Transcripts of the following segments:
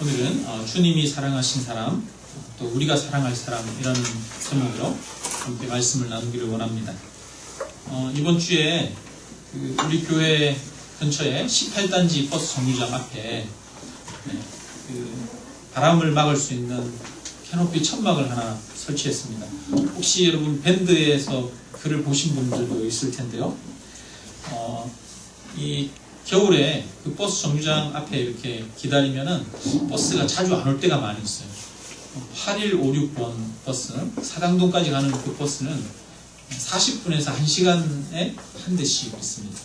오늘은 주님이 사랑하신 사람, 또 우리가 사랑할 사람, 이라는 제목으로 함께 말씀을 나누기를 원합니다. 이번 주에 우리 교회 근처에 18단지 버스 정류장 앞에 바람을 막을 수 있는 캐노피 천막을 하나 설치했습니다. 혹시 여러분 밴드에서 글을 보신 분들도 있을 텐데요. 이 겨울에 그 버스 정류장 앞에 이렇게 기다리면은 버스가 자주 안 올 때가 많이 있어요. 8156번 버스, 사당동까지 가는 그 버스는 40분에서 1시간에 한 대씩 있습니다.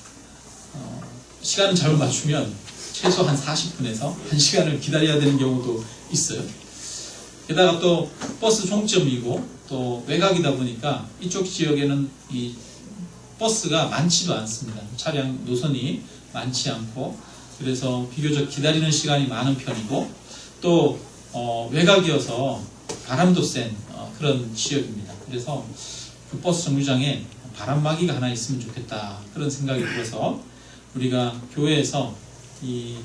시간을 잘못 맞추면 최소 한 40분에서 1시간을 기다려야 되는 경우도 있어요. 게다가 또 버스 종점이고 또 외곽이다 보니까 이쪽 지역에는 이 버스가 많지도 않습니다. 차량 노선이 많지 않고, 그래서 비교적 기다리는 시간이 많은 편이고, 또 외곽이어서 바람도 센 그런 지역입니다. 그래서 그 버스 정류장에 바람막이가 하나 있으면 좋겠다, 그런 생각이 들어서 우리가 교회에서 이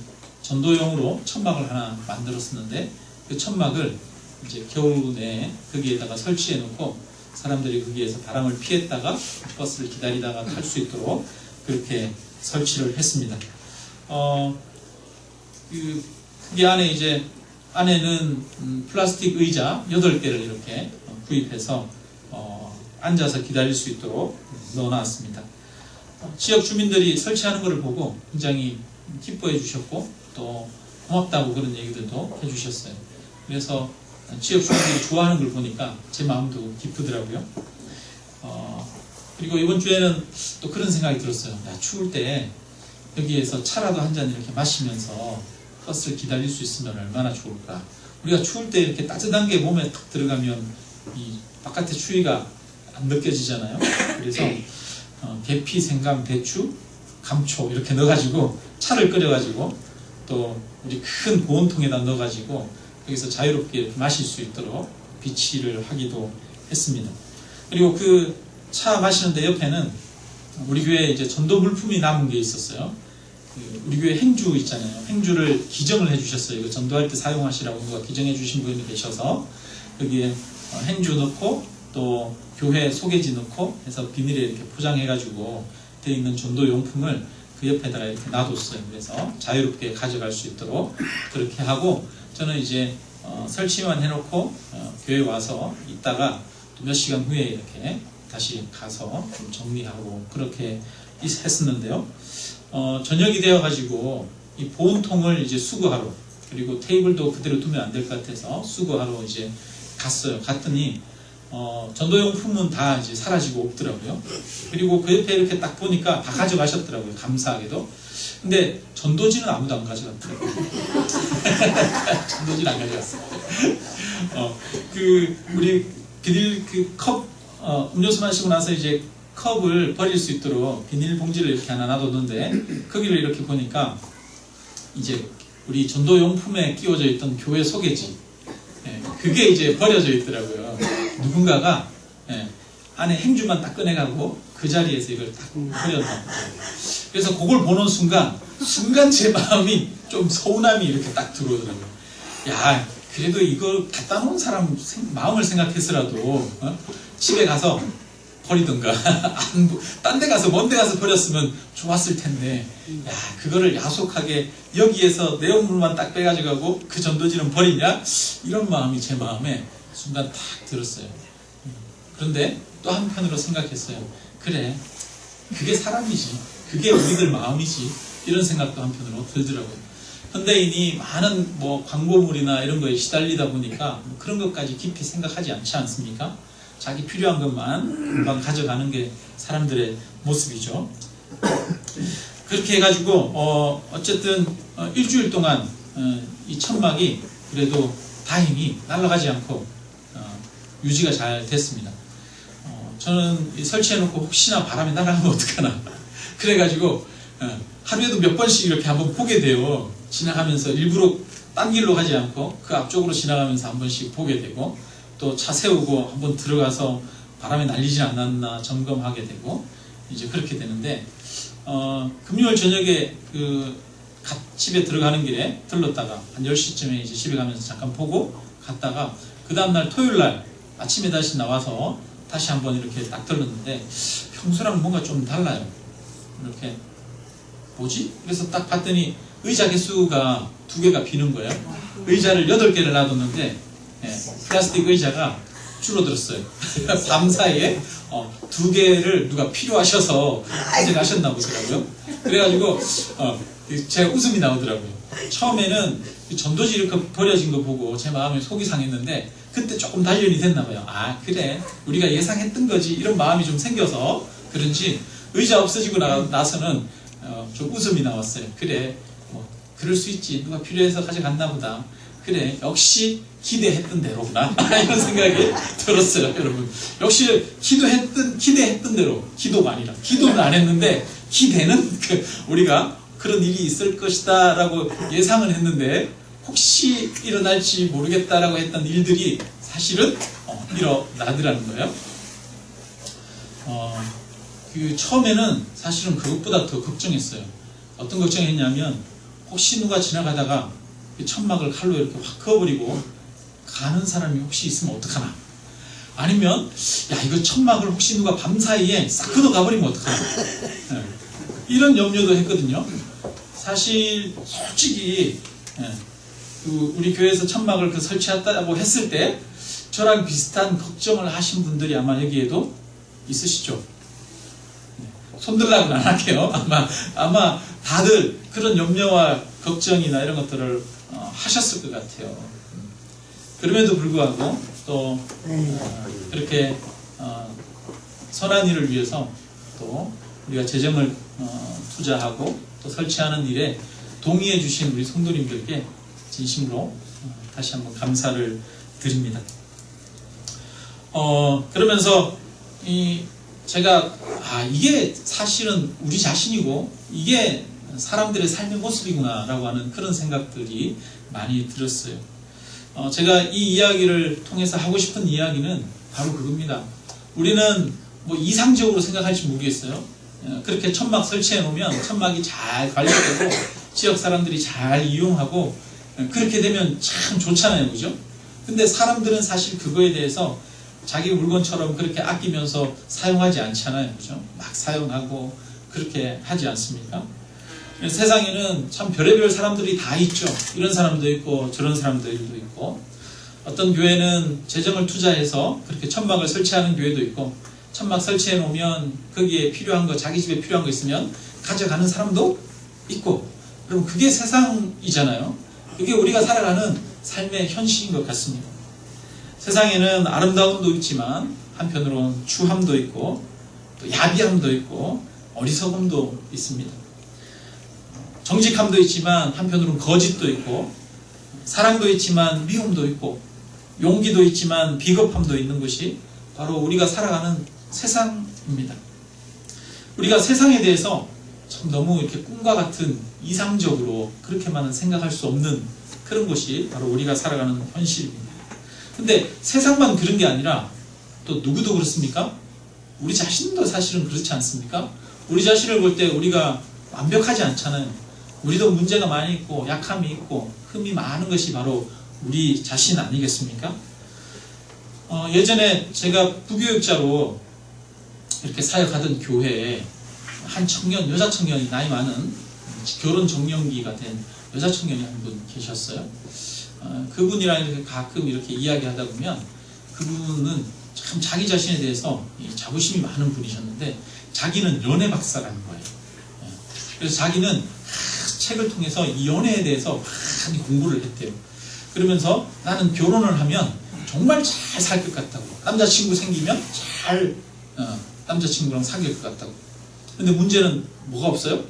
전도용으로 천막을 하나 만들었었는데, 그 천막을 이제 겨울 내에 거기에다가 설치해 놓고 사람들이 거기에서 바람을 피했다가 버스를 기다리다가 탈 수 있도록 그렇게 설치를 했습니다. 그 안에 이제 안에는 플라스틱 의자 8개를 이렇게 구입해서 앉아서 기다릴 수 있도록 넣어놨습니다. 지역 주민들이 설치하는 것을 보고 굉장히 기뻐해 주셨고 또 고맙다고 그런 얘기들도 해주셨어요. 그래서 지역 주민들이 좋아하는 걸 보니까 제 마음도 기쁘더라고요. 그리고 이번 주에는 또 그런 생각이 들었어요. 야, 추울 때 여기에서 차라도 한 잔 이렇게 마시면서 버스를 기다릴 수 있으면 얼마나 좋을까. 우리가 추울 때 이렇게 따뜻한 게 몸에 탁 들어가면 이 바깥의 추위가 안 느껴지잖아요. 그래서 계피, 생강, 배추, 감초 이렇게 넣어가지고 차를 끓여가지고 또 우리 큰 보온통에다 넣어가지고 여기서 자유롭게 마실 수 있도록 비치를 하기도 했습니다. 그리고 그 차 마시는데 옆에는 우리 교회에 이제 전도 물품이 남은 게 있었어요. 우리 교회 행주 있잖아요. 행주를 기정을 해주셨어요. 이거 전도할 때 사용하시라고 누가 기정해 주신 분이 계셔서 여기에 행주 넣고 또 교회 소개지 넣고 해서 비닐에 이렇게 포장해가지고 되어 있는 전도 용품을 그 옆에다가 이렇게 놔뒀어요. 그래서 자유롭게 가져갈 수 있도록 그렇게 하고, 저는 이제 설치만 해놓고 교회 와서 있다가 또 몇 시간 후에 이렇게 다시 가서 좀 정리하고 그렇게 했었는데요. 저녁이 되어가지고 이 보온통을 이제 수거하러, 그리고 테이블도 그대로 두면 안 될 것 같아서 수거하러 이제 갔어요. 갔더니 전도용품은 다 이제 사라지고 없더라고요. 그리고 그 옆에 이렇게 딱 보니까 다 가져가셨더라고요. 감사하게도. 근데 전도지는 아무도 안 가져갔더라고요. 전도지는 안 가져갔어요. 우리 비닐 컵, 음료수 마시고 나서 이제 컵을 버릴 수 있도록 비닐 봉지를 이렇게 하나 놔뒀는데, 거기를 이렇게 보니까 이제 우리 전도용품에 끼워져 있던 교회 소개지, 그게 이제 버려져 있더라고요. 누군가가 안에 행주만 딱 꺼내가고 그 자리에서 이걸 딱 버렸나 보죠. 그래서 그걸 보는 순간 제 마음이 좀 서운함이 이렇게 딱 들어오더라고요. 야, 그래도 이걸 갖다 놓은 사람 마음을 생각해서라도 집에 가서 버리던가 딴 데 가서 먼 데 가서 버렸으면 좋았을 텐데, 야, 그거를 야속하게 여기에서 내용물만 딱 빼가지고 가고 그 전도지는 버리냐? 이런 마음이 제 마음에 순간 탁 들었어요. 그런데 또 한편으로 생각했어요. 그래, 그게 사람이지, 그게 우리들 마음이지, 이런 생각도 한편으로 들더라고요. 현대인이 많은 광고물이나 이런 거에 시달리다 보니까 그런 것까지 깊이 생각하지 않지 않습니까? 자기 필요한 것만 금방 가져가는 게 사람들의 모습이죠. 그렇게 해가지고 어쨌든 일주일 동안 이 천막이 그래도 다행히 날아가지 않고 유지가 잘 됐습니다. 저는 설치해놓고 혹시나 바람이 날아가면 어떡하나 그래가지고 하루에도 몇 번씩 이렇게 한번 보게 돼요. 지나가면서 일부러 딴 길로 가지 않고 그 앞쪽으로 지나가면서 한 번씩 보게 되고, 또 차 세우고 한번 들어가서 바람에 날리지 않았나 점검하게 되고 이제 그렇게 되는데, 금요일 저녁에 그 집에 들어가는 길에 들렀다가 한 10시쯤에 이제 집에 가면서 잠깐 보고 갔다가 그 다음날 토요일날 아침에 다시 나와서 다시 한번 이렇게 딱 들렀는데 평소랑 뭔가 좀 달라요. 이렇게 뭐지? 그래서 딱 봤더니 의자 개수가 2개가 비는 거예요. 의자를 8개를 놔뒀는데 플라스틱 의자가 줄어들었어요. 밤 사이에 2개를 누가 필요하셔서 가져가셨나 보더라고요. 그래가지고 제가 웃음이 나오더라고요. 처음에는 전도지 이렇게 버려진 거 보고 제 마음에 속이 상했는데 그때 조금 단련이 됐나 봐요. 아 그래 우리가 예상했던 거지 이런 마음이 좀 생겨서 그런지 의자 없어지고 나서는 좀 웃음이 나왔어요. 그래 뭐 그럴 수 있지 누가 필요해서 가져갔나 보다. 그래 역시 기대했던 대로구나 이런 생각이 들었어요. 여러분 역시 기대했던 대로 기도가 아니라 기도는 안 했는데 기대는 우리가 그런 일이 있을 것이다 라고 예상을 했는데 혹시 일어날지 모르겠다라고 했던 일들이 사실은 일어나더라는 거예요. 처음에는 사실은 그것보다 더 걱정했어요. 어떤 걱정했냐면 혹시 누가 지나가다가 천막을 칼로 이렇게 확 그어버리고 가는 사람이 혹시 있으면 어떡하나, 아니면 야 이거 천막을 혹시 누가 밤사이에 싹 걷어가버리면 어떡하나, 이런 염려도 했거든요. 사실 솔직히 우리 교회에서 천막을 설치했다고 했을 때 저랑 비슷한 걱정을 하신 분들이 아마 여기에도 있으시죠. 손들라고는 안 할게요. 아마 다들 그런 염려와 걱정이나 이런 것들을 하셨을 것 같아요. 그럼에도 불구하고 또 그렇게 선한 일을 위해서 또 우리가 재정을 투자하고 또 설치하는 일에 동의해 주신 우리 성도님들께 진심으로 다시 한번 감사를 드립니다. 그러면서 제가 이게 사실은 우리 자신이고 이게 사람들의 삶의 모습이구나 라고 하는 그런 생각들이 많이 들었어요. 제가 이 이야기를 통해서 하고 싶은 이야기는 바로 그겁니다. 우리는 뭐 이상적으로 생각할지 모르겠어요. 그렇게 천막 설치해 놓으면 천막이 잘 관리되고 지역 사람들이 잘 이용하고 그렇게 되면 참 좋잖아요, 그죠? 근데 사람들은 사실 그거에 대해서 자기 물건처럼 그렇게 아끼면서 사용하지 않잖아요, 그죠? 막 사용하고 그렇게 하지 않습니까? 세상에는 참 별의별 사람들이 다 있죠. 이런 사람도 있고 저런 사람들도 있고, 어떤 교회는 재정을 투자해서 그렇게 천막을 설치하는 교회도 있고, 천막 설치해 놓으면 거기에 필요한 거, 자기 집에 필요한 거 있으면 가져가는 사람도 있고, 그럼 그게 세상이잖아요. 그게 우리가 살아가는 삶의 현실인 것 같습니다. 세상에는 아름다움도 있지만 한편으로는 추함도 있고 또 야비함도 있고 어리석음도 있습니다. 정직함도 있지만 한편으로는 거짓도 있고, 사랑도 있지만 미움도 있고, 용기도 있지만 비겁함도 있는 것이 바로 우리가 살아가는 세상입니다. 우리가 세상에 대해서 참 너무 이렇게 꿈과 같은 이상적으로 그렇게만은 생각할 수 없는 그런 것이 바로 우리가 살아가는 현실입니다. 근데 세상만 그런 게 아니라 또 누구도 그렇습니까? 우리 자신도 사실은 그렇지 않습니까? 우리 자신을 볼 때 우리가 완벽하지 않잖아요. 우리도 문제가 많이 있고 약함이 있고 흠이 많은 것이 바로 우리 자신 아니겠습니까? 예전에 제가 부교육자로 이렇게 사역하던 교회에 한 청년, 여자 청년이 나이 많은 결혼 정년기가 된 여자 청년이 한 분 계셨어요. 그분이랑 이렇게 가끔 이렇게 이야기하다 보면 그분은 참 자기 자신에 대해서 자부심이 많은 분이셨는데 자기는 연애 박사라는 거예요. 그래서 자기는 책을 통해서 이 연애에 대해서 많이 공부를 했대요. 그러면서 나는 결혼을 하면 정말 잘 살 것 같다고, 남자친구 생기면 잘 남자친구랑 사귈 것 같다고. 근데 문제는 뭐가 없어요?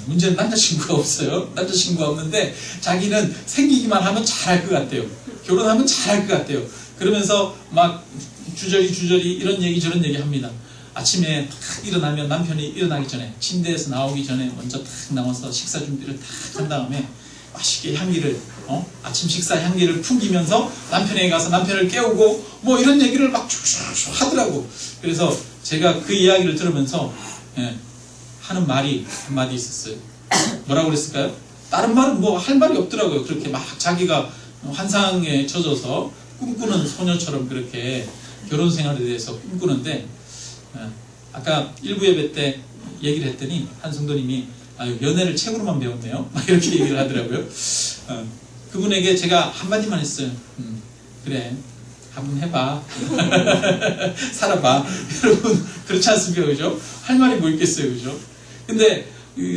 문제는 남자친구가 없어요. 남자친구가 없는데 자기는 생기기만 하면 잘할 것 같대요. 결혼하면 잘할 것 같대요. 그러면서 막 주저리 이런 얘기 저런 얘기 합니다. 아침에 딱 일어나면 남편이 일어나기 전에 침대에서 나오기 전에 먼저 딱 나와서 식사 준비를 딱 한 다음에 맛있게 향기를 아침 식사 향기를 풍기면서 남편에게 가서 남편을 깨우고 뭐 이런 얘기를 막 쭉쭉 하더라고. 그래서 제가 그 이야기를 들으면서 하는 말이 한마디 있었어요. 뭐라고 그랬을까요? 다른 말은 뭐 할 말이 없더라고요. 그렇게 막 자기가 환상에 젖어서 꿈꾸는 소녀처럼 그렇게 결혼 생활에 대해서 꿈꾸는데, 아까 1부 예배 때 얘기를 했더니 한 성도님이 연애를 책으로만 배웠네요. 막 이렇게 얘기를 하더라고요. 그분에게 제가 한마디만 했어요. 그래, 한번 해봐. 살아봐. 여러분, 그렇지 않습니까? 그죠? 할 말이 뭐 있겠어요? 그죠? 근데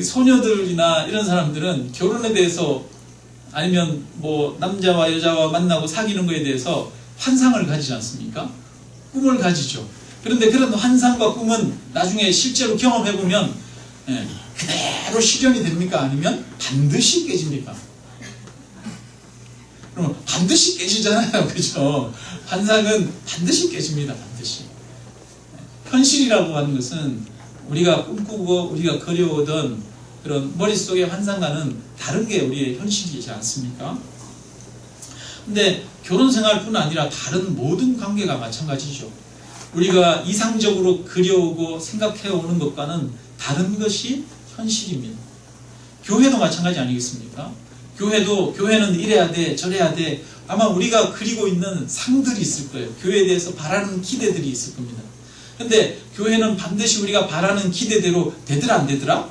소녀들이나 이런 사람들은 결혼에 대해서 아니면 뭐 남자와 여자와 만나고 사귀는 거에 대해서 환상을 가지지 않습니까? 꿈을 가지죠. 그런데 그런 환상과 꿈은 나중에 실제로 경험해보면 그대로 실현이 됩니까? 아니면 반드시 깨집니까? 그럼 반드시 깨지잖아요. 그죠? 환상은 반드시 깨집니다. 반드시. 현실이라고 하는 것은 우리가 꿈꾸고 우리가 그려오던 그런 머릿속의 환상과는 다른 게 우리의 현실이지 않습니까? 근데 결혼 생활뿐 아니라 다른 모든 관계가 마찬가지죠. 우리가 이상적으로 그려오고 생각해오는 것과는 다른 것이 현실입니다. 교회도 마찬가지 아니겠습니까? 교회는 이래야 돼, 저래야 돼. 아마 우리가 그리고 있는 상들이 있을 거예요. 교회에 대해서 바라는 기대들이 있을 겁니다. 근데 교회는 반드시 우리가 바라는 기대대로 되더라 안 되더라?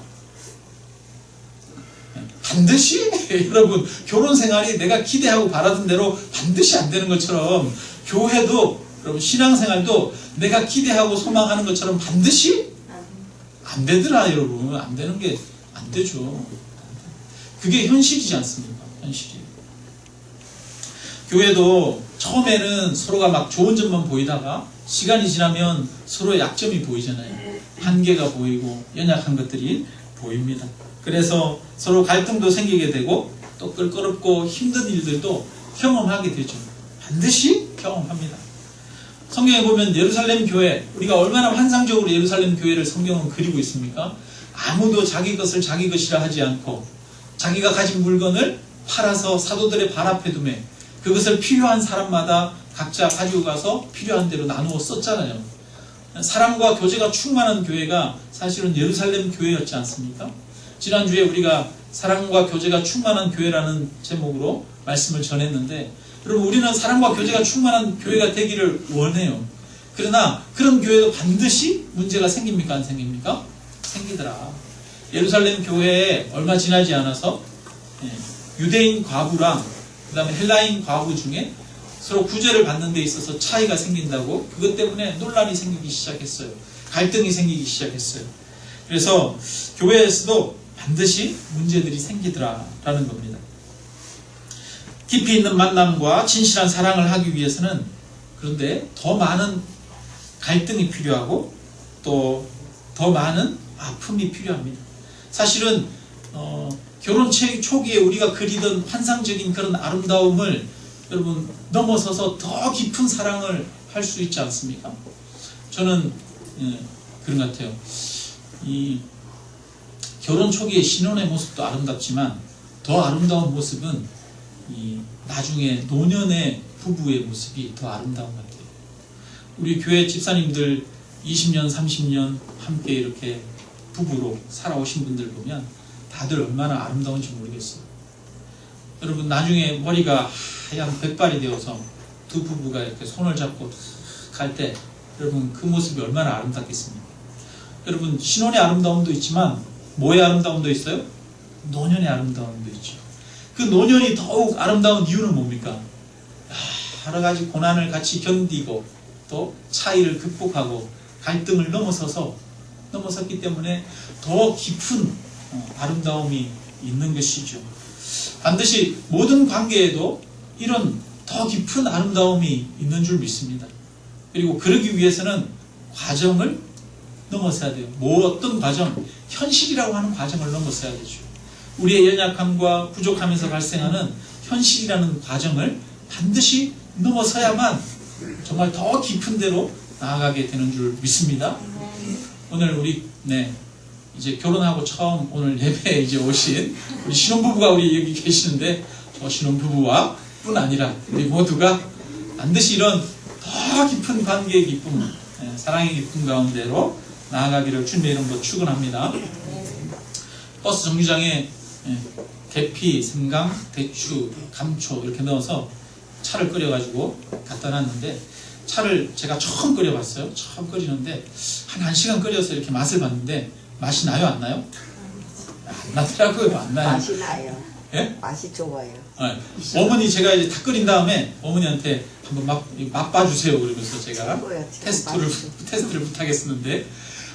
반드시 여러분 결혼 생활이 내가 기대하고 바라던 대로 반드시 안 되는 것처럼 교회도 여러분 신앙생활도 내가 기대하고 소망하는 것처럼 반드시 안 되더라. 여러분 안 되는 게 안 되죠. 그게 현실이지 않습니까? 현실이에요. 교회도 처음에는 서로가 막 좋은 점만 보이다가 시간이 지나면 서로의 약점이 보이잖아요. 한계가 보이고 연약한 것들이 보입니다. 그래서 서로 갈등도 생기게 되고 또 껄끄럽고 힘든 일들도 경험하게 되죠. 반드시 경험합니다. 성경에 보면 예루살렘 교회, 우리가 얼마나 환상적으로 예루살렘 교회를 성경은 그리고 있습니까? 아무도 자기 것을 자기 것이라 하지 않고 자기가 가진 물건을 팔아서 사도들의 발 앞에 두매 그것을 필요한 사람마다 각자 가지고 가서 필요한 대로 나누어 썼잖아요. 사랑과 교제가 충만한 교회가 사실은 예루살렘 교회였지 않습니까? 지난주에 우리가 사랑과 교제가 충만한 교회라는 제목으로 말씀을 전했는데 여러분 우리는 사랑과 교제가 충만한 교회가 되기를 원해요. 그러나 그런 교회도 반드시 문제가 생깁니까? 안 생깁니까? 생기더라. 예루살렘 교회에 얼마 지나지 않아서 유대인 과부랑 그 다음에 헬라인 과부 중에 서로 구제를 받는 데 있어서 차이가 생긴다고 그것 때문에 논란이 생기기 시작했어요. 갈등이 생기기 시작했어요. 그래서 교회에서도 반드시 문제들이 생기더라라는 겁니다. 깊이 있는 만남과 진실한 사랑을 하기 위해서는 그런데 더 많은 갈등이 필요하고 또 더 많은 아픔이 필요합니다. 사실은 결혼 초기에 우리가 그리던 환상적인 그런 아름다움을 여러분 넘어서서 더 깊은 사랑을 할 수 있지 않습니까? 저는 그런 것 같아요. 이 결혼 초기의 신혼의 모습도 아름답지만 더 아름다운 모습은 이 나중에 노년의 부부의 모습이 더 아름다운 것 같아요. 우리 교회 집사님들 20년, 30년 함께 이렇게 부부로 살아오신 분들 보면 다들 얼마나 아름다운지 모르겠어요. 여러분 나중에 머리가 하얀 백발이 되어서 두 부부가 이렇게 손을 잡고 갈 때 여러분 그 모습이 얼마나 아름답겠습니까? 여러분 신혼의 아름다움도 있지만 뭐의 아름다움도 있어요? 노년의 아름다움도 있죠. 그 노년이 더욱 아름다운 이유는 뭡니까? 여러 가지 고난을 같이 견디고 또 차이를 극복하고 갈등을 넘어섰기 때문에 더 깊은 아름다움이 있는 것이죠. 반드시 모든 관계에도 이런 더 깊은 아름다움이 있는 줄 믿습니다. 그리고 그러기 위해서는 과정을 넘어서야 돼요. 어떤 과정? 현실이라고 하는 과정을 넘어서야 되죠. 우리의 연약함과 부족함에서 발생하는 현실이라는 과정을 반드시 넘어서야만 정말 더 깊은 데로 나아가게 되는 줄 믿습니다. 오늘 우리 이제 결혼하고 처음 오늘 예배에 이제 오신 우리 신혼부부가 우리 여기 계시는데 저 신혼부부와 뿐 아니라 우리 모두가 반드시 이런 더 깊은 관계의 기쁨, 사랑의 기쁨 가운데로 나아가기를 주님의 이름으로 축원합니다. 버스 정류장에 계피, 생강, 대추, 감초 이렇게 넣어서 차를 끓여가지고 갖다 놨는데, 차를 제가 처음 끓여봤어요. 처음 끓이는데 한 1시간 끓여서 이렇게 맛을 봤는데 맛이 나요, 안 나요? 안 나더라고요. 안 나요. 맛이 나요. 예? 맛이 좋아요. 어머니, 제가 이제 다 끓인 다음에 어머니한테 한번 맛봐주세요 그러면서 제가 최고예요. 테스트를 부탁했었는데,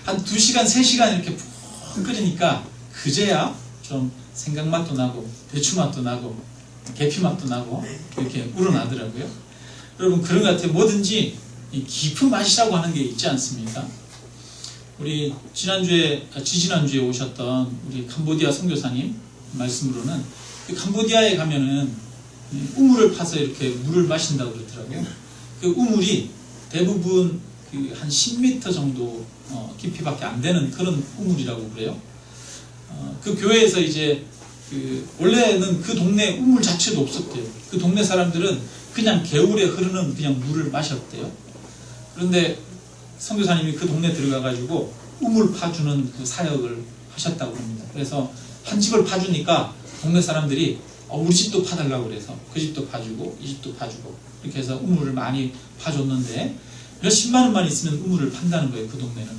한 2시간, 3시간 이렇게 푹 끓이니까 그제야 좀 생강 맛도 나고 대추 맛도 나고 계피 맛도 나고 이렇게 우러나더라고요. 여러분, 그런 것 같아요. 뭐든지 이 깊은 맛이라고 하는 게 있지 않습니까? 우리 지지난주에 오셨던 우리 캄보디아 선교사님 말씀으로는, 그 캄보디아에 가면은 우물을 파서 이렇게 물을 마신다고 그러더라고요. 그 우물이 대부분 한 10m 정도 깊이밖에 안 되는 그런 우물이라고 그래요. 그 교회에서 이제 원래는 그 동네 우물 자체도 없었대요. 그 동네 사람들은 그냥 개울에 흐르는 그냥 물을 마셨대요. 그런데 선교사님이 그 동네 들어가가지고 우물 파주는 그 사역을 하셨다고 합니다. 그래서 한 집을 파주니까 동네 사람들이 우리 집도 파달라고 그래서 그 집도 파주고 이 집도 파주고 이렇게 해서 우물을 많이 파줬는데, 몇십만 원만 있으면 우물을 판다는 거예요. 그 동네는.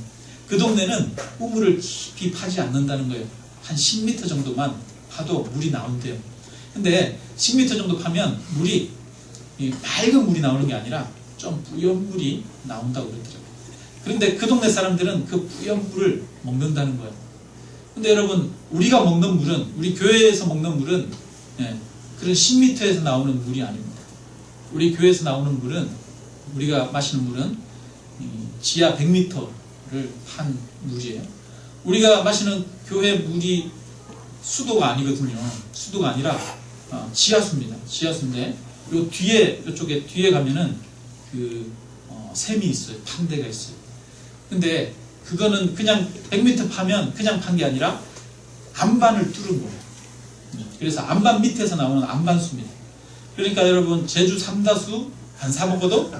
그 동네는 우물을 깊이 파지 않는다는 거예요. 한 10m 정도만 파도 물이 나온대요. 근데 10m 정도 파면 물이 맑은 물이 나오는 게 아니라 좀 뿌연 물이 나온다고 그러더라고요. 그런데 그 동네 사람들은 그 뿌연 물을 먹는다는 거예요. 근데 여러분, 우리가 먹는 물은, 우리 교회에서 먹는 물은 그런 10m에서 나오는 물이 아닙니다. 우리 교회에서 나오는 물은, 우리가 마시는 물은 지하 100m를 판 물이에요. 우리가 마시는 교회 물이 수도가 아니거든요. 수도가 아니라 지하수입니다. 지하수인데 요 뒤에, 요쪽에 뒤에 가면은 샘이 있어요. 판 데가 있어요. 근데 그거는 그냥 100m 파면 그냥 판 게 아니라 안반을 뚫은 거예요. 그래서 안반 밑에서 나오는 안반수입니다. 그러니까 여러분, 제주 삼다수 안 사 먹어도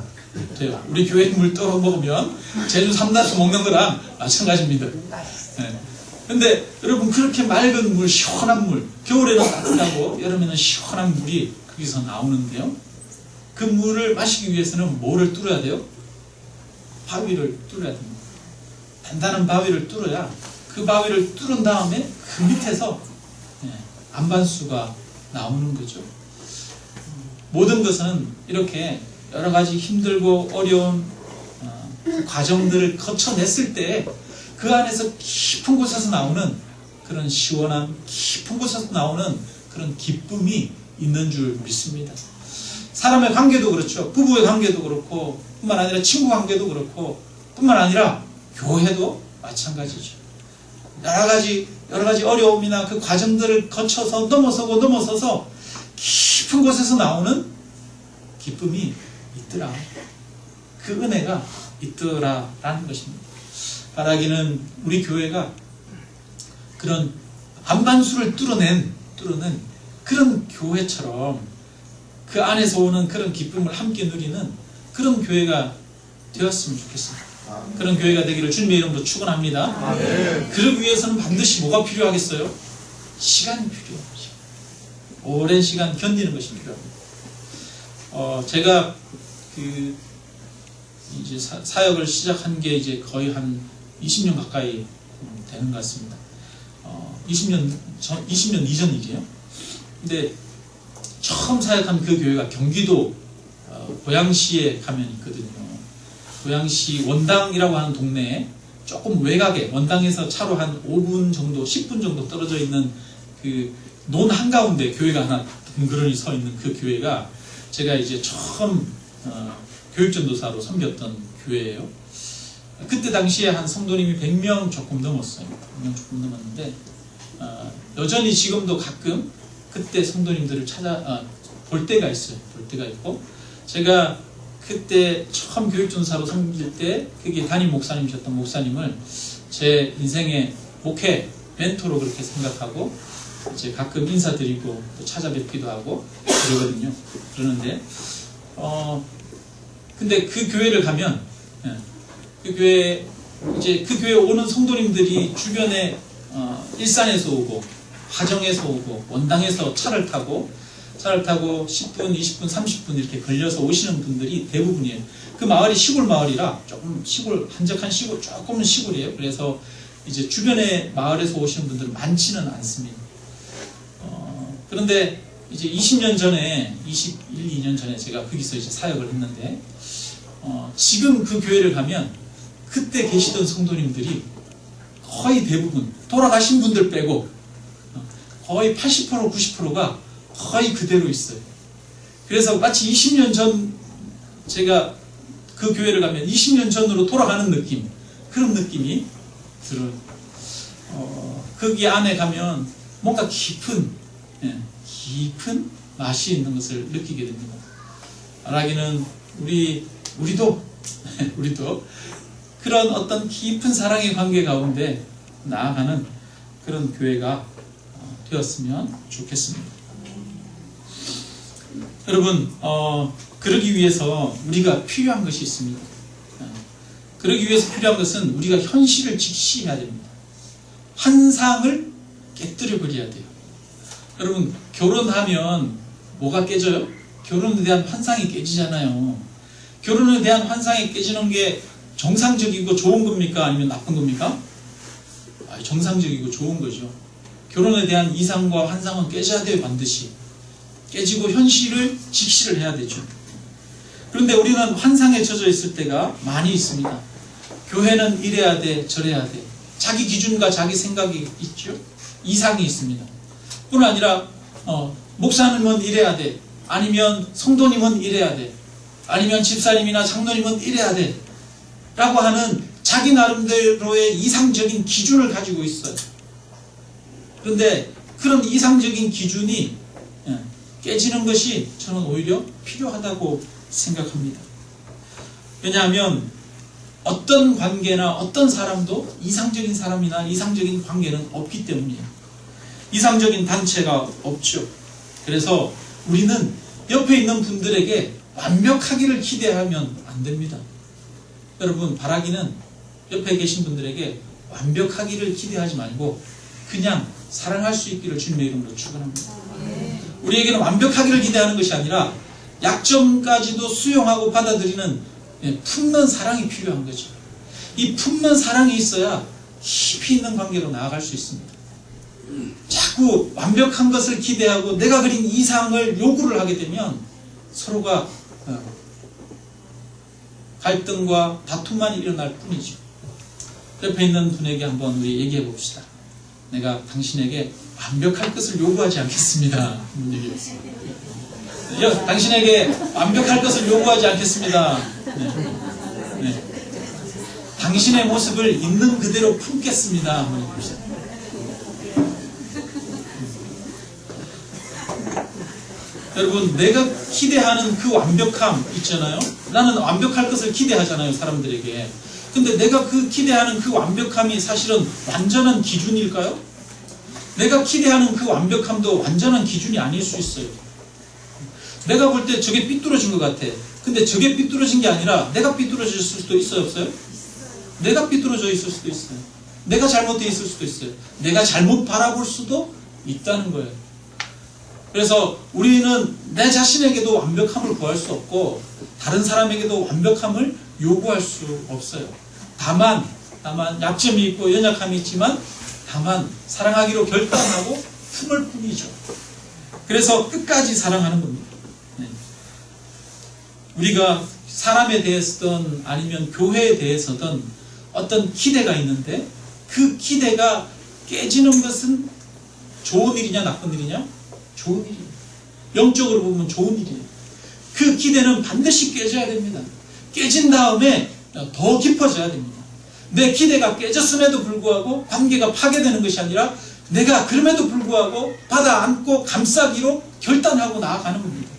돼요. 우리 교회 물 떠 먹으면 제주 삼다수 먹는 거랑 마찬가지입니다. 근데 여러분, 그렇게 맑은 물, 시원한 물, 겨울에는 따뜻하고 여름에는 시원한 물이 거기서 나오는데요. 그 물을 마시기 위해서는 뭐를 뚫어야 돼요? 바위를 뚫어야 됩니다. 단단한 바위를 뚫어야, 그 바위를 뚫은 다음에 그 밑에서 안반수가 나오는 거죠. 모든 것은 이렇게 여러 가지 힘들고 어려운 과정들을 거쳐냈을 때 그 안에서 깊은 곳에서 나오는 그런 시원한, 깊은 곳에서 나오는 그런 기쁨이 있는 줄 믿습니다. 사람의 관계도 그렇죠. 부부의 관계도 그렇고, 뿐만 아니라 친구 관계도 그렇고, 뿐만 아니라 교회도 마찬가지죠. 여러 가지 어려움이나 그 과정들을 거쳐서 넘어서서 깊은 곳에서 나오는 기쁨이 있더라. 그 은혜가 있더라라는 것입니다. 바라기는 우리 교회가 그런 안반수를 뚫어낸 그런 교회처럼 그 안에서 오는 그런 기쁨을 함께 누리는 그런 교회가 되었으면 좋겠습니다. 그런 교회가 되기를 주님의 이름으로 축원합니다. 그러기 위해서는 반드시 뭐가 필요하겠어요? 시간이 필요합니다. 오랜 시간 견디는 것이 필요합니다. 제가 이제 사역을 시작한 게 이제 거의 한 20년 가까이 되는 것 같습니다. 20년 이전 일이에요. 근데 처음 사역한 그 교회가 경기도 고양시에 가면 있거든요. 고양시 원당이라고 하는 동네에 조금 외곽에, 원당에서 차로 한 5분 정도, 10분 정도 떨어져 있는 그 논 한가운데 교회가 하나 덩그러니 서 있는 그 교회가 제가 이제 처음 교육전도사로 섬겼던 교회예요. 그때 당시에 한 성도님이 100명 조금 넘었어요. 100명 조금 넘었는데 여전히 지금도 가끔 그때 성도님들을 볼 때가 있어요. 볼 때가 있고, 제가 그때 처음 교육전도사로 섬길 때 그게 담임 목사님이셨던 목사님을 제 인생의 목회 멘토로 그렇게 생각하고 이제 가끔 인사드리고 또 찾아뵙기도 하고 그러거든요. 그러는데 근데 그 교회를 가면 그 교회에 오는 성도님들이 주변에 일산에서 오고 화정에서 오고 원당에서 차를 타고 10분, 20분, 30분 이렇게 걸려서 오시는 분들이 대부분이에요. 그 마을이 시골 마을이라 조금 시골, 한적한 시골, 조금은 시골이에요. 그래서 이제 주변에 마을에서 오시는 분들은 많지는 않습니다. 그런데 이제 20년 전에, 21, 2년 전에 제가 거기서 이제 사역을 했는데, 지금 그 교회를 가면 그때 계시던 성도님들이 거의 대부분, 돌아가신 분들 빼고, 거의 80%, 90%가 거의 그대로 있어요. 그래서 마치 20년 전, 제가 그 교회를 가면 20년 전으로 돌아가는 느낌, 그런 느낌이 들어요. 거기 안에 가면 뭔가 깊은 맛이 있는 것을 느끼게 됩니다. 말하기는 우리도 그런 어떤 깊은 사랑의 관계 가운데 나아가는 그런 교회가 되었으면 좋겠습니다. 여러분, 그러기 위해서 우리가 필요한 것이 있습니다. 그러기 위해서 필요한 것은 우리가 현실을 직시해야 됩니다. 환상을 깨뜨려 버려야 돼요. 여러분, 결혼하면 뭐가 깨져요? 결혼에 대한 환상이 깨지잖아요. 결혼에 대한 환상이 깨지는 게 정상적이고 좋은 겁니까? 아니면 나쁜 겁니까? 정상적이고 좋은 거죠. 결혼에 대한 이상과 환상은 깨져야 돼요, 반드시. 깨지고 현실을 직시를 해야 되죠. 그런데 우리는 환상에 젖어 있을 때가 많이 있습니다. 교회는 이래야 돼, 저래야 돼. 자기 기준과 자기 생각이 있죠. 이상이 있습니다. 뿐 아니라 목사님은 이래야 돼. 아니면 성도님은 이래야 돼. 아니면 집사님이나 장로님은 이래야 돼. 라고 하는 자기 나름대로의 이상적인 기준을 가지고 있어요. 그런데 그런 이상적인 기준이 깨지는 것이 저는 오히려 필요하다고 생각합니다. 왜냐하면 어떤 관계나 어떤 사람도 이상적인 사람이나 이상적인 관계는 없기 때문이에요. 이상적인 단체가 없죠. 그래서 우리는 옆에 있는 분들에게 완벽하기를 기대하면 안 됩니다. 여러분, 바라기는 옆에 계신 분들에게 완벽하기를 기대하지 말고 그냥 사랑할 수 있기를 주님의 이름으로 축원합니다. 우리에게는 완벽하기를 기대하는 것이 아니라 약점까지도 수용하고 받아들이는 품는 사랑이 필요한 거죠. 이 품는 사랑이 있어야 깊이 있는 관계로 나아갈 수 있습니다. 자꾸 완벽한 것을 기대하고 내가 그린 이상을 요구를 하게 되면 서로가 갈등과 다툼만 일어날 뿐이죠. 옆에 있는 분에게 한번 우리 얘기해 봅시다. 내가 당신에게 완벽할 것을 요구하지 않겠습니다. 당신에게 완벽할 것을 요구하지 않겠습니다. 네. 당신의 모습을 있는 그대로 품겠습니다. 한번 해봅시다. 여러분, 내가 기대하는 그 완벽함 있잖아요. 나는 완벽할 것을 기대하잖아요, 사람들에게. 근데 내가 그 기대하는 그 완벽함이 사실은 완전한 기준일까요? 내가 기대하는 그 완벽함도 완전한 기준이 아닐 수 있어요. 내가 볼 때 저게 삐뚤어진 것 같아. 근데 저게 삐뚤어진 게 아니라 내가 삐뚤어질 수도 있어요, 없어요? 내가 삐뚤어져 있을 수도 있어요. 내가 잘못되어 있을 수도 있어요. 내가 잘못 바라볼 수도 있다는 거예요. 그래서 우리는 내 자신에게도 완벽함을 구할 수 없고 다른 사람에게도 완벽함을 요구할 수 없어요. 다만 약점이 있고 연약함이 있지만 다만 사랑하기로 결단하고 품을 뿐이죠. 그래서 끝까지 사랑하는 겁니다. 네. 우리가 사람에 대해서든 아니면 교회에 대해서든 어떤 기대가 있는데 그 기대가 깨지는 것은 좋은 일이냐 나쁜 일이냐? 좋은 일이에요. 영적으로 보면 좋은 일이에요. 그 기대는 반드시 깨져야 됩니다. 깨진 다음에 더 깊어져야 됩니다. 내 기대가 깨졌음에도 불구하고 관계가 파괴되는 것이 아니라 내가 그럼에도 불구하고 받아 안고 감싸기로 결단하고 나아가는 겁니다.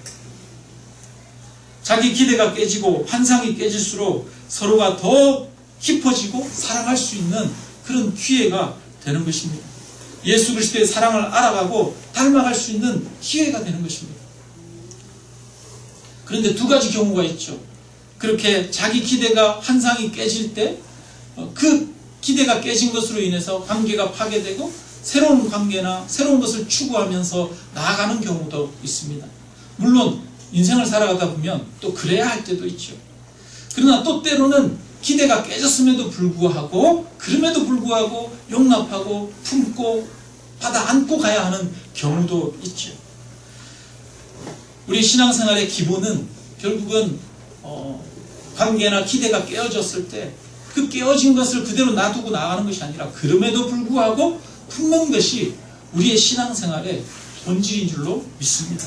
자기 기대가 깨지고 환상이 깨질수록 서로가 더 깊어지고 사랑할 수 있는 그런 기회가 되는 것입니다. 예수 그리스도의 사랑을 알아가고 닮아갈 수 있는 기회가 되는 것입니다. 그런데 두 가지 경우가 있죠. 그렇게 자기 기대가 환상이 깨질 때 그 기대가 깨진 것으로 인해서 관계가 파괴되고 새로운 관계나 새로운 것을 추구하면서 나아가는 경우도 있습니다. 물론 인생을 살아가다 보면 또 그래야 할 때도 있죠. 그러나 또 때로는 기대가 깨졌음에도 불구하고 그럼에도 불구하고 용납하고 품고 받아 안고 가야 하는 경우도 있죠. 우리 신앙생활의 기본은 결국은 관계나 기대가 깨어졌을 때 그 깨어진 것을 그대로 놔두고 나가는 것이 아니라 그럼에도 불구하고 품는 것이 우리의 신앙생활의 본질인 줄로 믿습니다.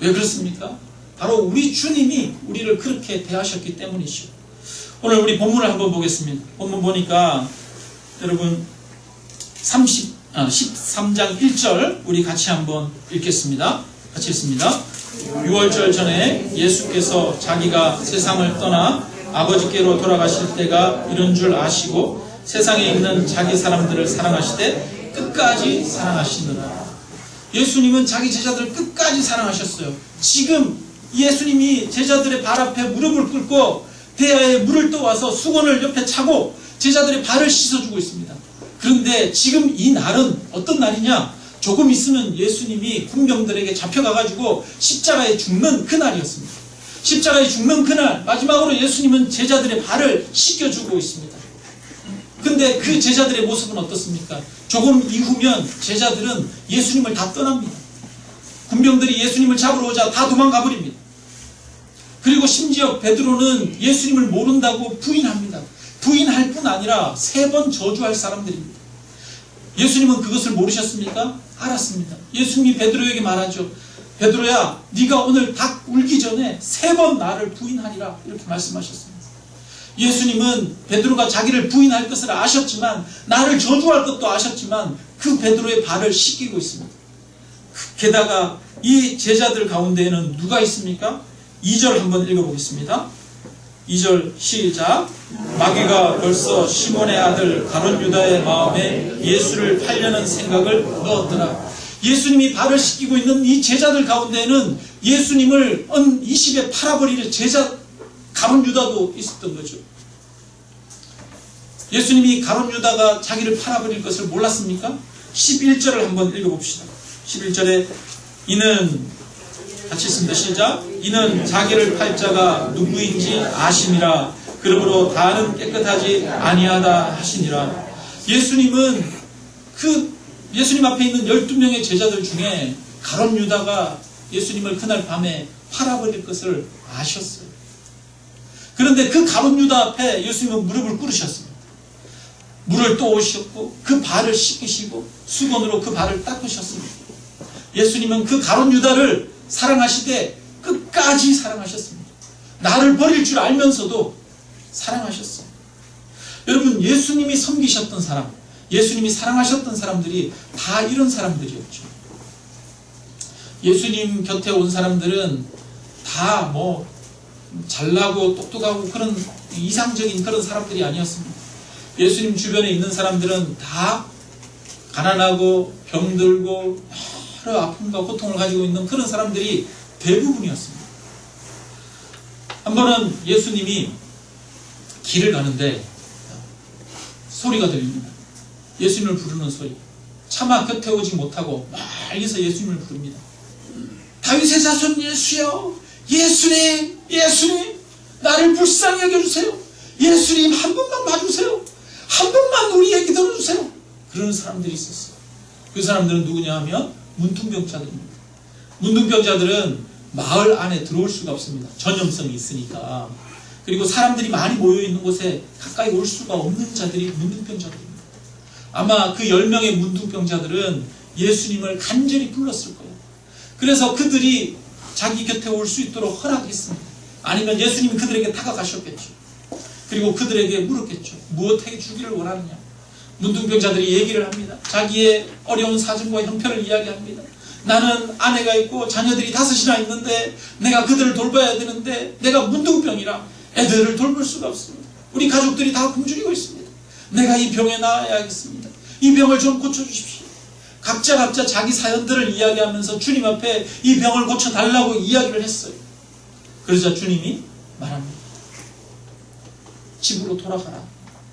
왜 그렇습니까? 바로 우리 주님이 우리를 그렇게 대하셨기 때문이죠. 오늘 우리 본문을 한번 보겠습니다. 본문 보니까 여러분 13장 1절 우리 같이 한번 읽겠습니다. 같이 읽습니다. 6월절 전에 예수께서 자기가 세상을 떠나 아버지께로 돌아가실 때가 이런 줄 아시고 세상에 있는 자기 사람들을 사랑하시되 끝까지 사랑하시느라. 예수님은 자기 제자들을 끝까지 사랑하셨어요. 지금 예수님이 제자들의 발 앞에 무릎을 꿇고 대야에 물을 떠와서 수건을 옆에 차고 제자들의 발을 씻어주고 있습니다. 그런데 지금 이 날은 어떤 날이냐? 조금 있으면 예수님이 군병들에게 잡혀가가지고 십자가에 죽는 그날이었습니다. 십자가에 죽는 그날 마지막으로 예수님은 제자들의 발을 씻겨주고 있습니다. 근데 그 제자들의 모습은 어떻습니까? 조금 이후면 제자들은 예수님을 다 떠납니다. 군병들이 예수님을 잡으러 오자 다 도망가 버립니다. 그리고 심지어 베드로는 예수님을 모른다고 부인합니다. 부인할 뿐 아니라 3번 저주할 사람들입니다. 예수님은 그것을 모르셨습니까? 알았습니다. 예수님이 베드로에게 말하죠. 베드로야, 네가 오늘 닭 울기 전에 3번 나를 부인하리라 이렇게 말씀하셨습니다. 예수님은 베드로가 자기를 부인할 것을 아셨지만 나를 저주할 것도 아셨지만 그 베드로의 발을 씻기고 있습니다. 게다가 이 제자들 가운데에는 누가 있습니까? 2절 한번 읽어보겠습니다. 2절 시작. 마귀가 벌써 시몬의 아들 가룟 유다의 마음에 예수를 팔려는 생각을 넣었더라. 예수님이 발을 씻기고 있는 이 제자들 가운데는 예수님을 20에 팔아버리는 제자 가룟 유다도 있었던 거죠. 예수님이 가룟 유다가 자기를 팔아버릴 것을 몰랐습니까? 11절을 한번 읽어봅시다. 11절에 이는 같이 있습니다. 시작. 이는 자기를 팔 자가 누구인지 아심이라 그러므로 다는 깨끗하지 아니하다 하시니라. 예수님은 예수님 앞에 있는 12명의 제자들 중에 가룟 유다가 예수님을 그날 밤에 팔아버릴 것을 아셨어요. 그런데 그 가룟 유다 앞에 예수님은 무릎을 꿇으셨습니다. 물을 떠오셨고 그 발을 씻기시고 수건으로 그 발을 닦으셨습니다. 예수님은 그 가룟 유다를 사랑하시되 끝까지 사랑하셨습니다. 나를 버릴 줄 알면서도 사랑하셨어요. 여러분, 예수님이 섬기셨던 사람, 예수님이 사랑하셨던 사람들이 다 이런 사람들이었죠. 예수님 곁에 온 사람들은 다 잘나고 똑똑하고 그런 이상적인 그런 사람들이 아니었습니다. 예수님 주변에 있는 사람들은 다 가난하고 병들고 여러 아픔과 고통을 가지고 있는 그런 사람들이 대부분이었습니다. 한 번은 예수님이 길을 가는데 소리가 들립니다. 예수님을 부르는 소리. 차마 곁에 오지 못하고 멀리서 예수님을 부릅니다. 다윗의 자손 예수여, 예수님, 예수님, 나를 불쌍히 여겨주세요. 예수님, 한 번만 봐주세요. 한 번만 우리 얘기 들어주세요. 그러는 사람들이 있었어요. 그 사람들은 누구냐 하면 문둥병자들입니다. 문둥병자들은 마을 안에 들어올 수가 없습니다. 전염성이 있으니까. 그리고 사람들이 많이 모여있는 곳에 가까이 올 수가 없는 자들이 문둥병자들입니다. 아마 그 10명의 문둥병자들은 예수님을 간절히 불렀을 거예요. 그래서 그들이 자기 곁에 올 수 있도록 허락했습니다. 아니면 예수님이 그들에게 다가가셨겠죠. 그리고 그들에게 물었겠죠. 무엇하게 주기를 원하느냐. 문둥병자들이 얘기를 합니다. 자기의 어려운 사정과 형편을 이야기합니다. 나는 아내가 있고 자녀들이 5이나 있는데 내가 그들을 돌봐야 되는데 내가 문둥병이라 애들을 돌볼 수가 없습니다. 우리 가족들이 다 굶주리고 있습니다. 내가 이 병에 나아야겠습니다. 이 병을 좀 고쳐주십시오. 각자 자기 사연들을 이야기하면서 주님 앞에 이 병을 고쳐달라고 이야기를 했어요. 그러자 주님이 말합니다. 집으로 돌아가라.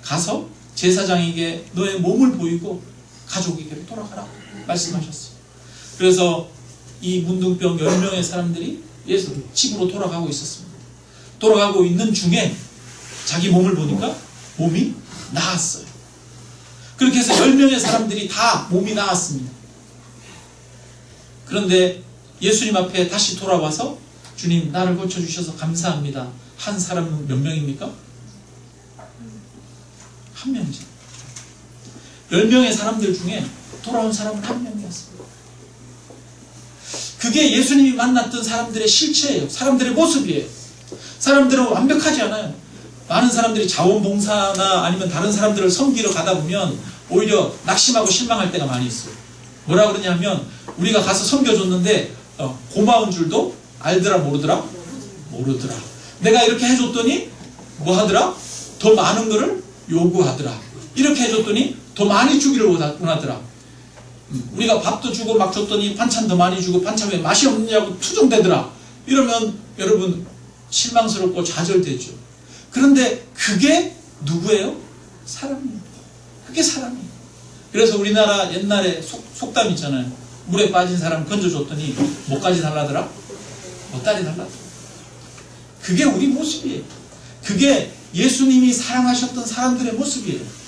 가서 제사장에게 너의 몸을 보이고 가족에게로 돌아가라 말씀하셨어요. 그래서 이 문둥병 10명의 사람들이 예수 집으로 돌아가고 있었습니다. 돌아가고 있는 중에 자기 몸을 보니까 몸이 나았어요. 그렇게 해서 10명의 사람들이 다 몸이 나았습니다. 그런데 예수님 앞에 다시 돌아와서 주님 나를 고쳐주셔서 감사합니다. 한 사람은 몇 명입니까? 한 명이죠. 10명의 사람들 중에 돌아온 사람은 한 명이었습니다. 그게 예수님이 만났던 사람들의 실체예요. 사람들의 모습이에요. 사람들은 완벽하지 않아요. 많은 사람들이 자원봉사나 아니면 다른 사람들을 섬기러 가다 보면 오히려 낙심하고 실망할 때가 많이 있어요. 뭐라 그러냐면 우리가 가서 섬겨줬는데 고마운 줄도 알더라 모르더라? 모르더라. 내가 이렇게 해줬더니 뭐 하더라? 더 많은 거를 요구하더라. 이렇게 해줬더니 더 많이 주기를 원하더라. 우리가 밥도 주고 막 줬더니 반찬 더 많이 주고 반찬 왜 맛이 없느냐고 투정대더라. 이러면 여러분 실망스럽고 좌절되죠. 그런데 그게 누구예요? 사람이에요. 그게 사람이에요. 그래서 우리나라 옛날에 속담 있잖아요. 물에 빠진 사람 건져줬더니 목까지 달라더라? 목다리 달라더라. 그게 우리 모습이에요. 그게 예수님이 사랑하셨던 사람들의 모습이에요.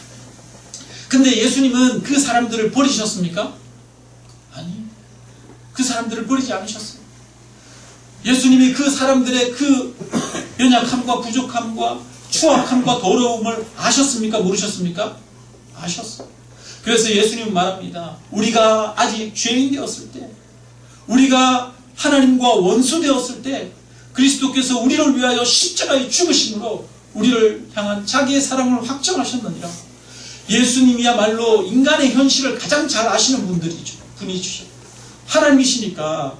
근데 예수님은 그 사람들을 버리셨습니까? 아니, 그 사람들을 버리지 않으셨어요. 예수님이 그 사람들의 그 연약함과 부족함과 추악함과 더러움을 아셨습니까? 모르셨습니까? 아셨어요. 그래서 예수님은 말합니다. 우리가 아직 죄인 되었을 때, 우리가 하나님과 원수 되었을 때 그리스도께서 우리를 위하여 십자가에 죽으심으로 우리를 향한 자기의 사랑을 확정하셨느니라. 예수님이야말로 인간의 현실을 가장 잘 아시는 분이죠. 하나님이시니까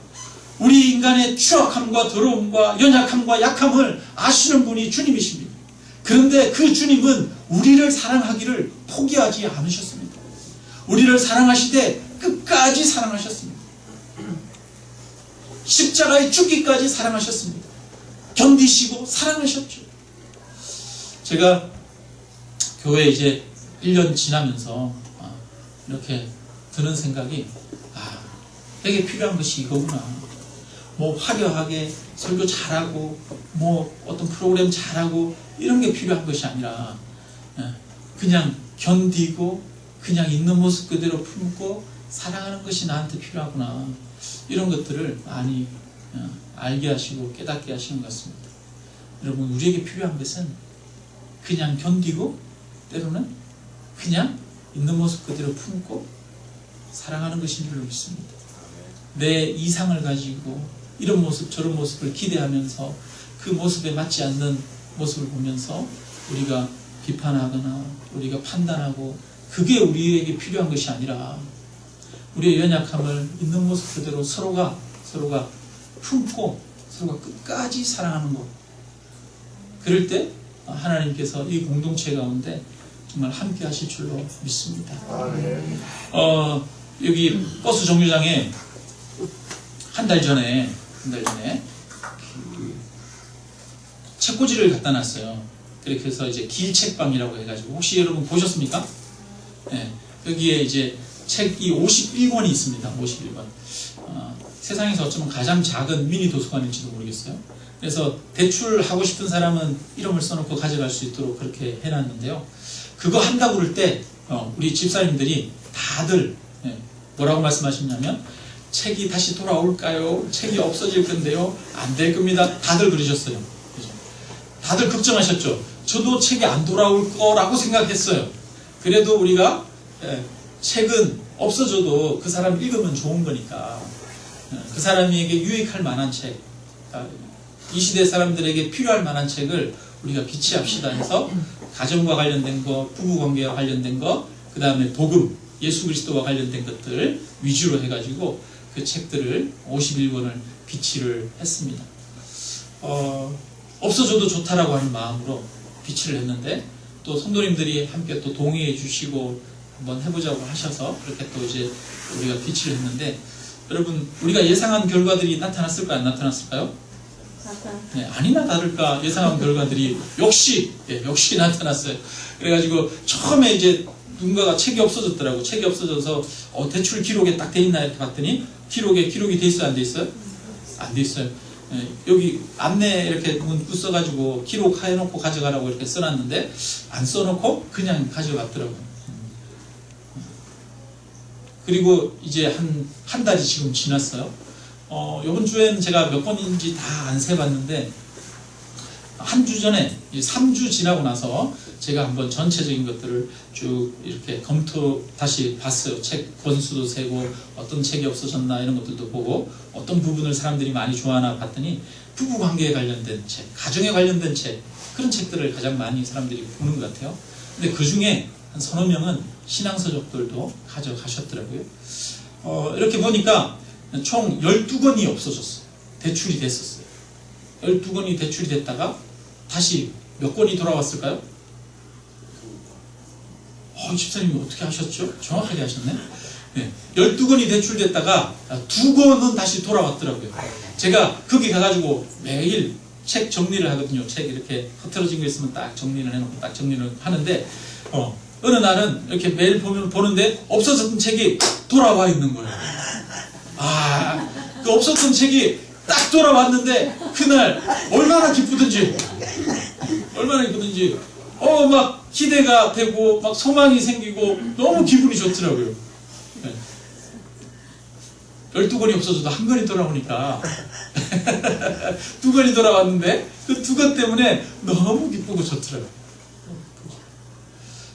우리 인간의 추악함과 더러움과 연약함과 약함을 아시는 분이 주님이십니다. 그런데 그 주님은 우리를 사랑하기를 포기하지 않으셨습니다. 우리를 사랑하시되 끝까지 사랑하셨습니다. 십자가에 죽기까지 사랑하셨습니다. 견디시고 사랑하셨죠. 제가 교회 이제 1년 지나면서 이렇게 드는 생각이 되게 필요한 것이 이거구나. 뭐 화려하게 설교 잘하고 뭐 어떤 프로그램 잘하고 이런 게 필요한 것이 아니라 그냥 견디고 그냥 있는 모습 그대로 품고 사랑하는 것이 나한테 필요하구나. 이런 것들을 많이 알게 하시고 깨닫게 하시는 것 같습니다. 여러분, 우리에게 필요한 것은 그냥 견디고 때로는 그냥 있는 모습 그대로 품고 사랑하는 것인 줄로 믿습니다. 내 이상을 가지고 이런 모습 저런 모습을 기대하면서 그 모습에 맞지 않는 모습을 보면서 우리가 비판하거나 우리가 판단하고 그게 우리에게 필요한 것이 아니라 우리의 연약함을 있는 모습 그대로 서로가 품고 서로가 끝까지 사랑하는 것. 그럴 때 하나님께서 이 공동체 가운데 정말 함께 하실 줄로 믿습니다. 여기 버스 정류장에 한 달 전에 책꽂이를 갖다 놨어요. 그렇게 해서 이제 길책방이라고 해가지고 혹시 여러분 보셨습니까? 네, 여기에 이제 책이 51권이 있습니다. 51권. 세상에서 어쩌면 가장 작은 미니 도서관일지도 모르겠어요. 그래서 대출하고 싶은 사람은 이름을 써놓고 가져갈 수 있도록 그렇게 해놨는데요. 그거 한다고 그럴 때 우리 집사님들이 다들 뭐라고 말씀하셨냐면 책이 다시 돌아올까요? 책이 없어질 건데요? 안 될 겁니다. 다들 그러셨어요. 그죠? 다들 걱정하셨죠. 저도 책이 안 돌아올 거라고 생각했어요. 그래도 우리가 책은 없어져도 그 사람 읽으면 좋은 거니까 그 사람에게 유익할 만한 책, 이 시대 사람들에게 필요할 만한 책을 우리가 비치합시다 해서 가정과 관련된 거, 부부관계와 관련된 거, 그 다음에 복음, 예수 그리스도와 관련된 것들 위주로 해가지고 그 책들을 51권을 비치를 했습니다. 없어져도 좋다라고 하는 마음으로 비치를 했는데 또 성도님들이 함께 또 동의해 주시고 한번 해보자고 하셔서 그렇게 또 이제 우리가 비치를 했는데 여러분 우리가 예상한 결과들이 나타났을까요? 안 나타났을까요? 네, 아니나 다를까 예상한 결과들이 역시 나타났어요. 그래가지고 처음에 이제 누군가가 책이 없어졌더라고. 책이 없어져서 대출 기록에 딱 돼 있나 이렇게 봤더니 기록이 돼 있어요, 안 돼 있어요? 안 돼 있어요. 네, 여기 안내 이렇게 문구 써가지고 기록해놓고 가져가라고 이렇게 써놨는데 안 써놓고 그냥 가져갔더라고요. 그리고 이제 한 달이 지금 지났어요. 이번 주에는 제가 몇 번인지 다 안 세봤는데 한 주 전에 3주 지나고 나서 제가 한번 전체적인 것들을 쭉 이렇게 다시 봤어요. 책 권수도 세고 어떤 책이 없어졌나 이런 것들도 보고 어떤 부분을 사람들이 많이 좋아하나 봤더니 부부관계에 관련된 책, 가정에 관련된 책, 그런 책들을 가장 많이 사람들이 보는 것 같아요. 근데 그 중에 한 서너 명은 신앙서적들도 가져가셨더라고요. 이렇게 보니까 총 12권이 없어졌어요. 대출이 됐었어요. 12권이 대출이 됐다가 다시 몇 권이 돌아왔을까요? 집사님이 어떻게 하셨죠? 정확하게 하셨네. 네, 12권이 대출됐다가 2권은 다시 돌아왔더라고요. 제가 거기 가가지고 매일 책 정리를 하거든요. 책 이렇게 흐트러진 거 있으면 딱 정리를 해놓고 딱 정리를 하는데 어느 날은 이렇게 매일 보는데 없어졌던 책이 돌아와 있는 거예요. 그 없었던 책이 딱 돌아왔는데 그날 얼마나 기쁘든지 막 기대가 되고 막 소망이 생기고 너무 기분이 좋더라고요. 네. 12권이 없어져도 한 권이 돌아오니까 2권이 돌아왔는데 그 2권 때문에 너무 기쁘고 좋더라고요.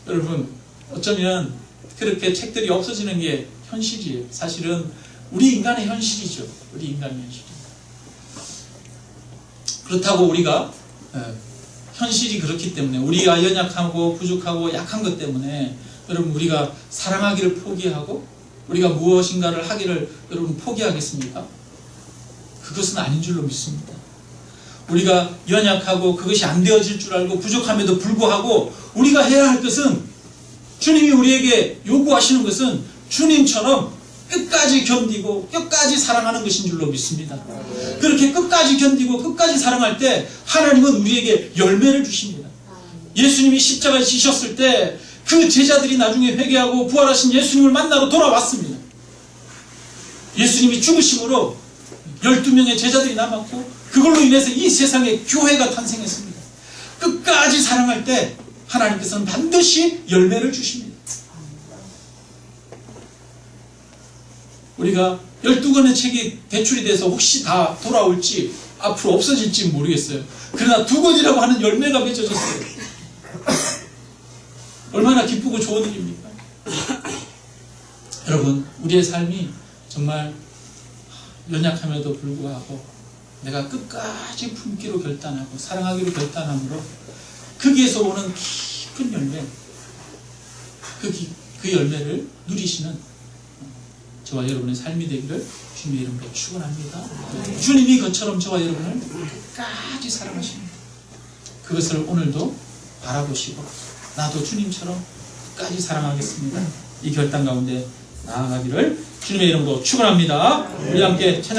여러분, 어쩌면 그렇게 책들이 없어지는 게 현실이에요. 사실은 우리 인간의 현실이죠. 우리 인간의 현실입니다. 그렇다고 우리가 현실이 그렇기 때문에 우리가 연약하고 부족하고 약한 것 때문에 여러분 우리가 사랑하기를 포기하고 우리가 무엇인가를 하기를 여러분 포기하겠습니까? 그것은 아닌 줄로 믿습니다. 우리가 연약하고 그것이 안 되어질 줄 알고 부족함에도 불구하고 우리가 해야 할 것은 주님이 우리에게 요구하시는 것은 주님처럼 끝까지 견디고 끝까지 사랑하는 것인 줄로 믿습니다. 그렇게 끝까지 견디고 끝까지 사랑할 때 하나님은 우리에게 열매를 주십니다. 예수님이 십자가에 지셨을 때 그 제자들이 나중에 회개하고 부활하신 예수님을 만나러 돌아왔습니다. 예수님이 죽으심으로 12명의 제자들이 남았고 그걸로 인해서 이 세상에 교회가 탄생했습니다. 끝까지 사랑할 때 하나님께서는 반드시 열매를 주십니다. 우리가 12권의 책이 대출이 돼서 혹시 다 돌아올지 앞으로 없어질지 모르겠어요. 그러나 2권이라고 하는 열매가 맺어졌어요. 얼마나 기쁘고 좋은 일입니까? 여러분, 우리의 삶이 정말 연약함에도 불구하고 내가 끝까지 품기로 결단하고 사랑하기로 결단함으로 거기에서 오는 깊은 열매, 그 열매를 누리시는 저와 여러분의 삶이 되기를 주님의 이름으로 축원합니다. 주님이 그처럼 저와 여러분을 끝까지 사랑하십니다. 그것을 오늘도 바라보시고 나도 주님처럼 끝까지 사랑하겠습니다. 이 결단 가운데 나아가기를 주님의 이름으로 축원합니다. 우리 함께 찬양